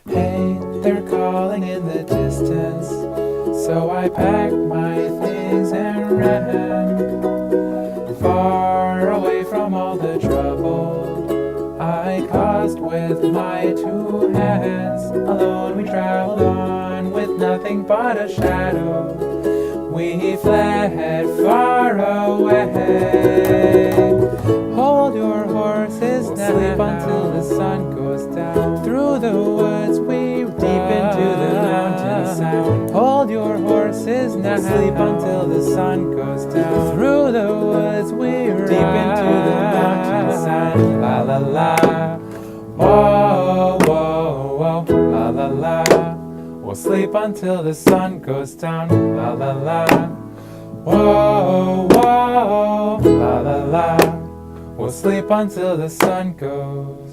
Hey, they're calling in the distance, so I packed my things and ran far away from all the trouble I caused with my two hands. Alone we traveled on with nothing but a shadow. We fled far away. Hold your horses now, sleep until the sun goes down. Through the woods we run, deep into the mountainside. Hold your horses now, sleep until the sun goes down. Through the woods we run, deep into the mountainside. La la la, whoa whoa whoa, la la la. We'll sleep until the sun goes down. La la la, whoa whoa, la la la. We'll sleep until the sun goes